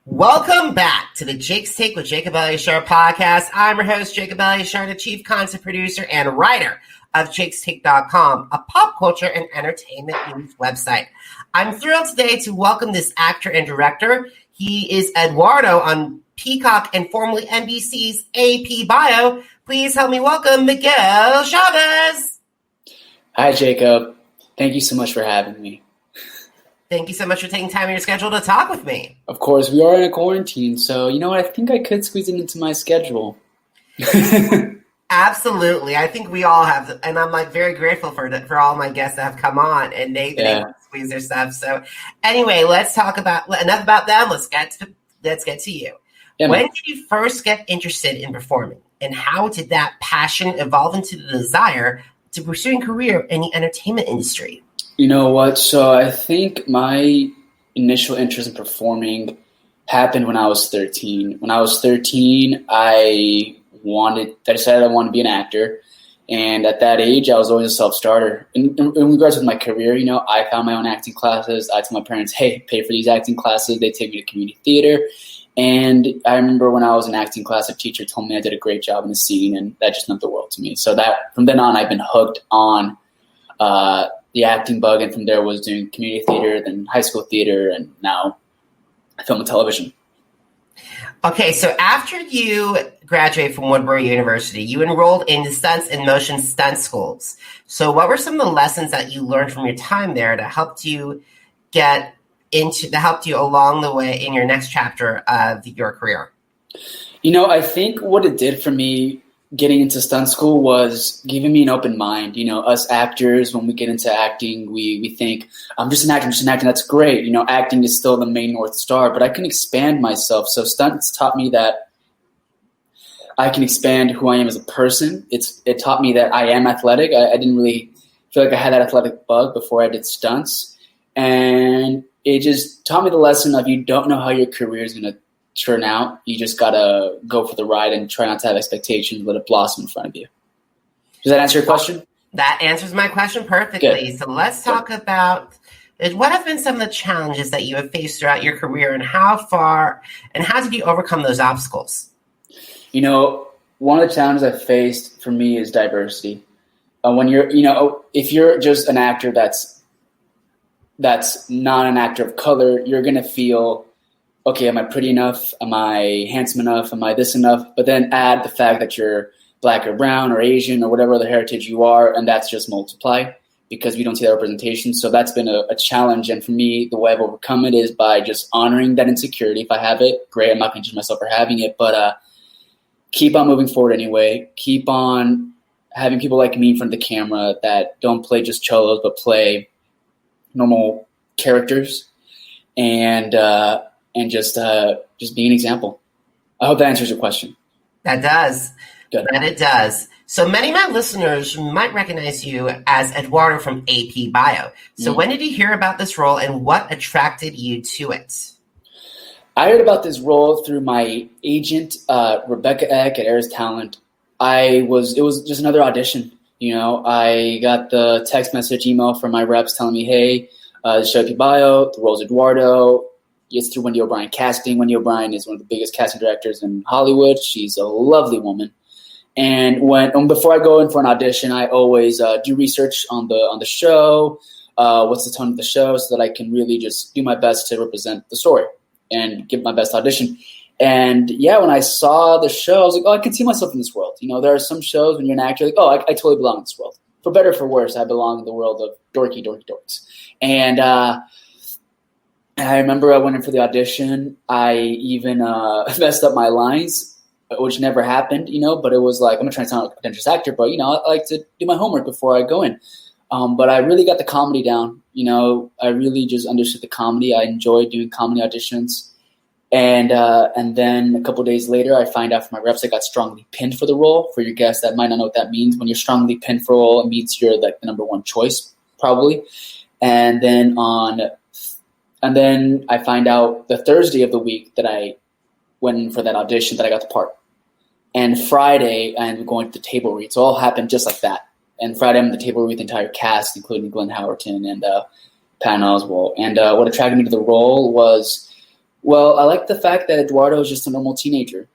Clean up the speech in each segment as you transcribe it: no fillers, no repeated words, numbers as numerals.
Welcome back to the Jake's Take with Jacob Elyachar Podcast. I'm your host, Jacob Elyachar, the chief content producer and writer of jakestake.com, a pop culture and entertainment news website. I'm thrilled today to welcome this actor and director. He is Eduardo on Peacock and formerly NBC's AP Bio. Please help me welcome Miguel Chavez. Hi, Jacob. Thank you so much for having me. Thank you so much for taking time in your schedule to talk with me. Of course, we are in a quarantine, so you know what? I think I could squeeze it into my schedule. Absolutely. I think we all have, and I'm very grateful for all my guests that have come on and they've been able to squeeze their stuff. So anyway, let's talk about enough about them. Let's get to you. Yeah, when did you first get interested in performing, and how did that passion evolve into the desire to pursue a career in the entertainment industry? You know what? So I think my initial interest in performing happened when I was 13. When I was 13, I decided I wanted to be an actor. And at that age, I was always a self-starter. In regards to my career, I found my own acting classes. I told my parents, hey, pay for these acting classes. They take me to community theater. And I remember when I was in acting class, a teacher told me I did a great job in the scene, and that just meant the world to me. So that from then on, I've been hooked on the acting bug, and from there was doing community theater, then high school theater, and now film and television. Okay, so after you graduated from Woodbury University, you enrolled in the Stunts and Motion Stunt schools. So what were some of the lessons that you learned from your time there that helped you along the way in your next chapter of your career? I think what it did for me getting into stunt school was giving me an open mind. Us actors, when we get into acting, we think, I'm just an actor, that's great. Acting is still the main North Star, but I can expand myself. So stunts taught me that I can expand who I am as a person. It taught me that I am athletic. I didn't really feel like I had that athletic bug before I did stunts. And it just taught me the lesson of you don't know how your career is going to turn out. You just gotta go for the ride and try not to have expectations, let it blossom in front of you. Does that answer your question? That answers my question perfectly. Good. So let's talk about what have been some of the challenges that you have faced throughout your career, and how did you overcome those obstacles? One of the challenges I've faced for me is diversity. When if you're just an actor that's not an actor of color, you're gonna feel, okay, am I pretty enough? Am I handsome enough? Am I this enough? But then add the fact that you're black or brown or Asian or whatever other heritage you are, and that's just multiply because we don't see that representation. So that's been a challenge. And for me, the way I've overcome it is by just honoring that insecurity. If I have it, great. I'm not going to judge myself for having it, but keep on moving forward anyway. Keep on having people like me in front of the camera that don't play just cholos, but play normal characters. And just be an example. I hope that answers your question. That does. Good. That it does. So many of my listeners might recognize you as Eduardo from AP Bio. So when did you hear about this role, and what attracted you to it? I heard about this role through my agent, Rebecca Eck at Airs Talent. It was just another audition. I got the text message email from my reps telling me, hey, this show AP Bio, the role's Eduardo. It's through Wendy O'Brien Casting. Wendy O'Brien is one of the biggest casting directors in Hollywood. She's a lovely woman. And before I go in for an audition, I always do research on the show, what's the tone of the show, so that I can really just do my best to represent the story and give my best audition. And yeah, when I saw the show, I was like, oh, I can see myself in this world. There are some shows when you're an actor, like, oh, I totally belong in this world. For better or for worse, I belong in the world of dorky dorks. And I remember I went in for the audition. I even messed up my lines, which never happened, but it was like, I'm not trying to sound like a pretentious actor, but, I like to do my homework before I go in. But I really got the comedy down. I really just understood the comedy. I enjoyed doing comedy auditions. And then a couple of days later, I find out from my reps I got strongly pinned for the role. For your guests that might not know what that means, when you're strongly pinned for a role, it means you're like the number one choice, probably. And then I find out the Thursday of the week that I went in for that audition that I got the part. And Friday, I'm going to the table read. So it all happened just like that. And Friday, I'm at the table read the entire cast, including Glenn Howerton and Patton Oswalt. And what attracted me to the role was Well, I like the fact that Eduardo is just a normal teenager.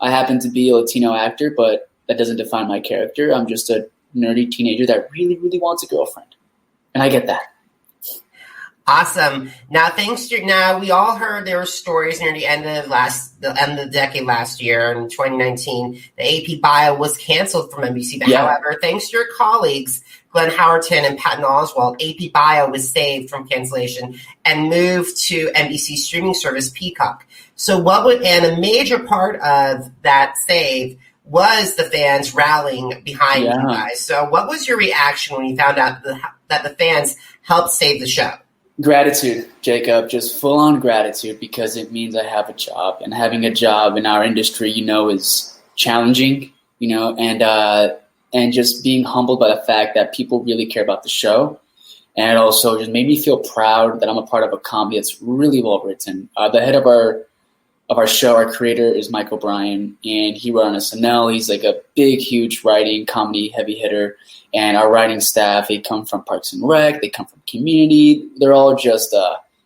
I happen to be a Latino actor, but that doesn't define my character. I'm just a nerdy teenager that really, really wants a girlfriend. And I get that. Awesome. Now, now we all heard there were stories near the end of the decade last year in 2019. The AP Bio was canceled from NBC. But however, thanks to your colleagues, Glenn Howerton and Patton Oswalt, AP Bio was saved from cancellation and moved to NBC streaming service Peacock. So and a major part of that save was the fans rallying behind you guys. So what was your reaction when you found out that the fans helped save the show? Gratitude, Jacob, just full-on gratitude, because it means I have a job, and having a job in our industry, is challenging, and just being humbled by the fact that people really care about the show. And it also just made me feel proud that I'm a part of a comedy that's really well written. The head of our show, our creator, is Mike O'Brien, and he wrote on SNL. He's like a big, huge writing, comedy heavy hitter. And our writing staff, they come from Parks and Rec, they come from Community. They're all just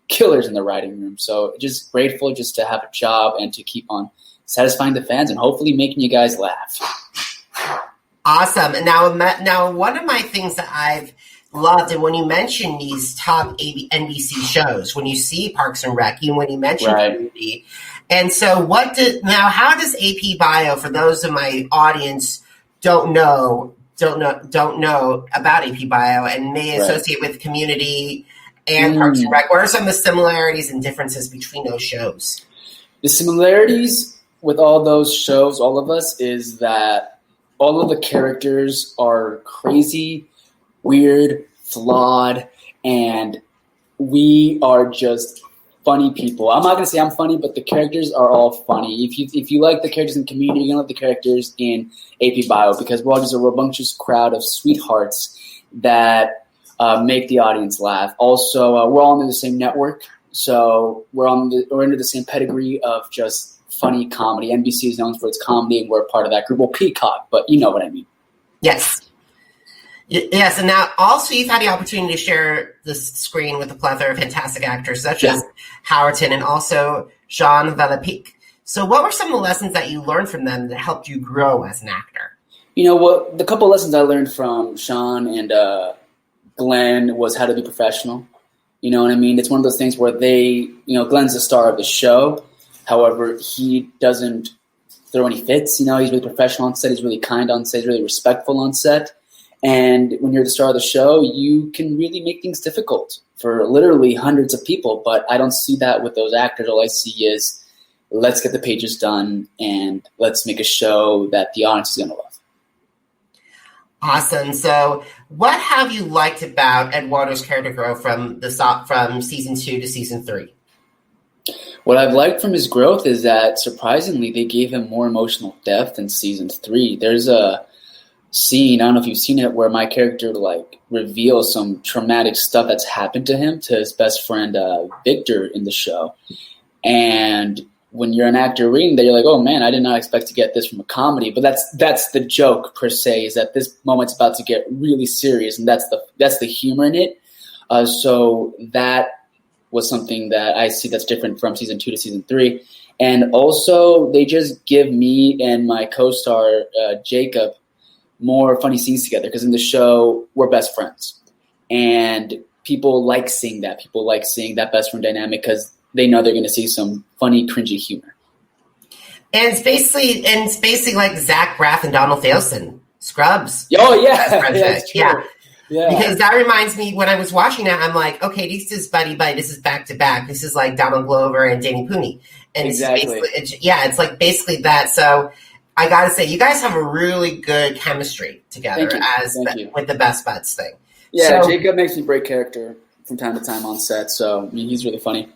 killers in the writing room. So just grateful just to have a job and to keep on satisfying the fans and hopefully making you guys laugh. Awesome. And now one of my things that I've loved, and when you mention these top NBC shows, when you see Parks and Rec, when you mention Community, and so how does AP Bio, for those in my audience don't know about AP Bio and may associate with Community and Parks and Rec? What are some of the similarities and differences between those shows? The similarities with all those shows, all of us, is that all of the characters are crazy, weird, flawed, and we are just funny people. I'm not going to say I'm funny, but the characters are all funny. If you like the characters in Community, you're going to like the characters in AP Bio, because we're all just a rambunctious crowd of sweethearts that make the audience laugh. Also, we're all under the same network, so we're under the same pedigree of just funny comedy. NBC is known for its comedy, and we're a part of that group. Well, Peacock, but you know what I mean. Yes. Yes, and now also you've had the opportunity to share the screen with a plethora of fantastic actors such as Howerton and also Jean Velapique. So what were some of the lessons that you learned from them that helped you grow as an actor? The couple of lessons I learned from Sean and Glenn was how to be professional. You know what I mean? It's one of those things where Glenn's the star of the show. However, he doesn't throw any fits. He's really professional on set. He's really kind on set. He's really respectful on set. And when you're the star of the show, you can really make things difficult for literally hundreds of people. But I don't see that with those actors. All I see is, let's get the pages done and let's make a show that the audience is going to love. Awesome. So what have you liked about Eduardo's character growth from season 2 to season 3? What I've liked from his growth is that, surprisingly, they gave him more emotional depth in season 3. There's a scene, I don't know if you've seen it, where my character reveals some traumatic stuff that's happened to him, to his best friend Victor in the show. And when you're an actor reading that, you're like, oh man, I did not expect to get this from a comedy. But that's the joke per se, is that this moment's about to get really serious, and that's the humor in it. So that was something that I see that's different from season 2 to season 3. And also, they just give me and my co-star Jacob more funny scenes together, because in the show we're best friends, and people like seeing that. People like seeing that best friend dynamic because they know they're going to see some funny, cringy humor. And it's basically like Zach Braff and Donald Faison, Scrubs. Oh yeah, yeah. Because that reminds me, when I was watching that, I'm like, okay, this is buddy. This is back to back. This is like Donald Glover and Danny Pooney, and exactly. It's like basically that. So I got to say, you guys have a really good chemistry together with the Best Buds thing. Yeah, so, Jacob makes me break character from time to time on set, so he's really funny.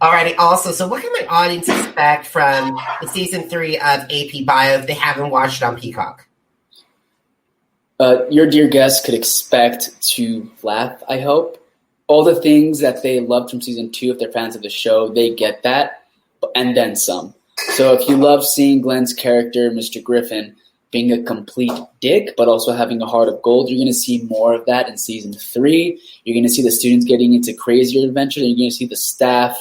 Alrighty, also, so what can my audience expect from the season 3 of AP Bio if they haven't watched it on Peacock? Your dear guests could expect to laugh, I hope. All the things that they loved from season 2, if they're fans of the show, they get that, and then some. So if you love seeing Glenn's character, Mr. Griffin, being a complete dick, but also having a heart of gold, you're going to see more of that in season 3. You're going to see the students getting into crazier adventures, and you're going to see the staff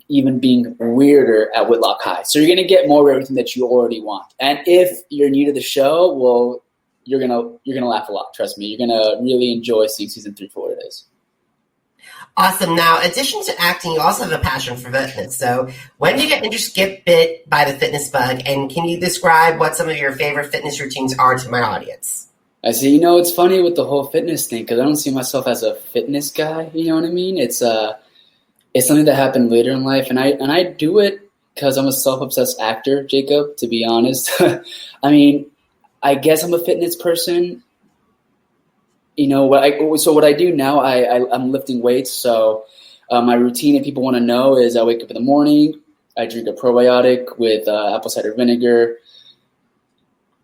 even being weirder at Whitlock High. So you're going to get more of everything that you already want. And if you're new to the show, well, you're gonna laugh a lot. Trust me. You're gonna really enjoy seeing season 3 for what it is. Awesome. Now, in addition to acting, you also have a passion for fitness. So when did you get bit by the fitness bug? And can you describe what some of your favorite fitness routines are to my audience? I see. It's funny with the whole fitness thing because I don't see myself as a fitness guy. You know what I mean? It's something that happened later in life, and I do it because I'm a self-obsessed actor, Jacob. To be honest, I mean, I guess I'm a fitness person. What I do now, I'm lifting weights. So my routine, if people want to know, is I wake up in the morning, I drink a probiotic with apple cider vinegar,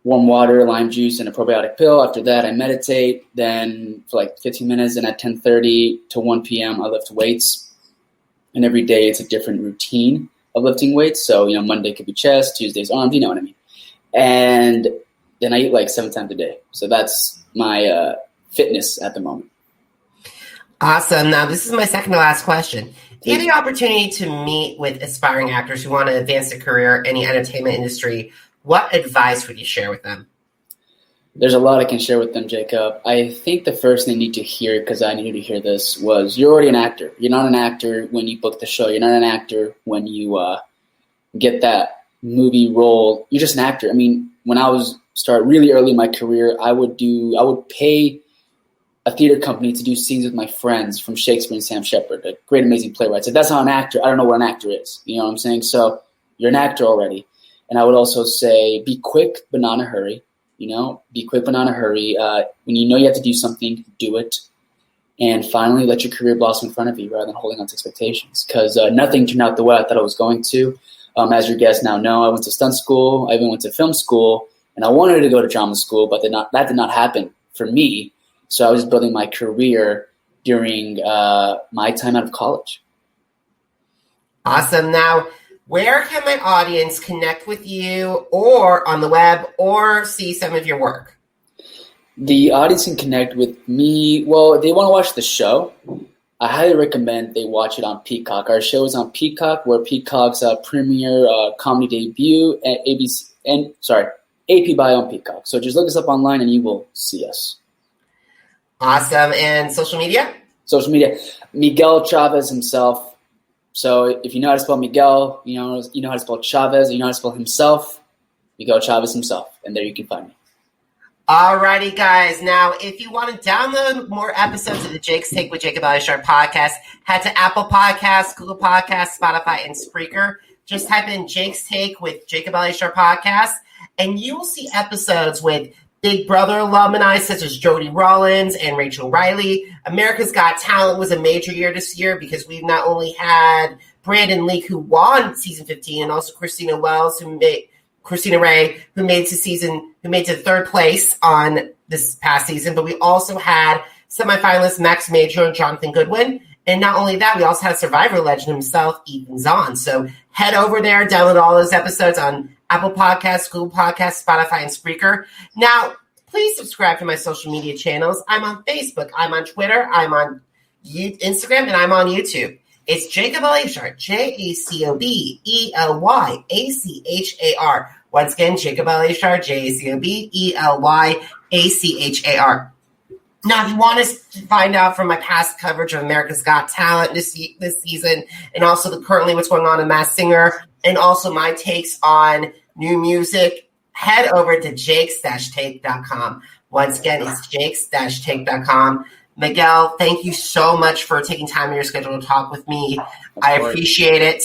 warm water, lime juice, and a probiotic pill. After that, I meditate. Then for like 15 minutes, and at 10:30 to 1 p.m., I lift weights. And every day it's a different routine of lifting weights. So, Monday could be chest, Tuesday's arms, you know what I mean? And then I eat like 7 times a day. So that's my fitness at the moment. Awesome. Now, this is my second to last question. If you had the opportunity to meet with aspiring actors who want to advance their career in the entertainment industry, what advice would you share with them? There's a lot I can share with them, Jacob. I think the first thing they need to hear, because I needed to hear this, was you're already an actor. You're not an actor when you book the show. You're not an actor when you get that movie role. You're just an actor. I mean, when I start really early in my career, I would pay a theater company to do scenes with my friends from Shakespeare and Sam Shepard, a great, amazing playwright. So if that's not an actor, I don't know what an actor is. You know what I'm saying? So you're an actor already. And I would also say be quick, but not in a hurry. Be quick, but not in a hurry. When you know you have to do something, do it. And finally, let your career blossom in front of you rather than holding on to expectations. Because nothing turned out the way I thought it was going to. As your guests now know, I went to stunt school. I even went to film school. And I wanted to go to drama school, but that did not happen for me. So I was building my career during my time out of college. Awesome. Now, where can my audience connect with you or on the web or see some of your work? The audience can connect with me. Well, if they want to watch the show, I highly recommend they watch it on Peacock. Our show is on Peacock. We're Peacock's premiere comedy debut at AP Bio on Peacock. So just look us up online and you will see us. Awesome. And social media? Social media. Miguel Chavez himself. So if you know how to spell Miguel, you know how to spell Chavez, you know how to spell himself, Miguel Chavez himself. And there you can find me. Alrighty, guys. Now, if you want to download more episodes of the Jake's Take with Jacob Elyachar podcast, head to Apple Podcasts, Google Podcasts, Spotify, and Spreaker. Just type in Jake's Take with Jacob Elyachar podcast, and you will see episodes with Big Brother alumni such as Jody Rollins and Rachel Riley. America's Got Talent was a major year this year because we've not only had Brandon Leake, who won season 15, and also Christina Ray, who made to third place on this past season, but we also had semifinalists Max Major and Jonathan Goodwin. And not only that, we also had Survivor legend himself, Ethan Zahn. So head over there, download all those episodes on Apple Podcasts, Google Podcasts, Spotify, and Spreaker. Now, please subscribe to my social media channels. I'm on Facebook, I'm on Twitter, I'm on Instagram, and I'm on YouTube. It's Jacob Elyachar, JACOBELYACHAR. Once again, Jacob Elyachar, JACOBELYACHAR. Now, if you want to find out from my past coverage of America's Got Talent this season, and also currently what's going on in Masked Singer, and also my takes on new music, head over to jakes-take.com. Once again, it's jakes-take.com. Miguel, thank you so much for taking time in your schedule to talk with me. I appreciate it.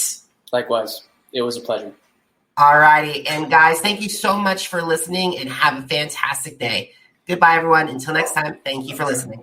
Likewise. It was a pleasure. All righty. And guys, thank you so much for listening and have a fantastic day. Goodbye, everyone. Until next time, thank you for listening.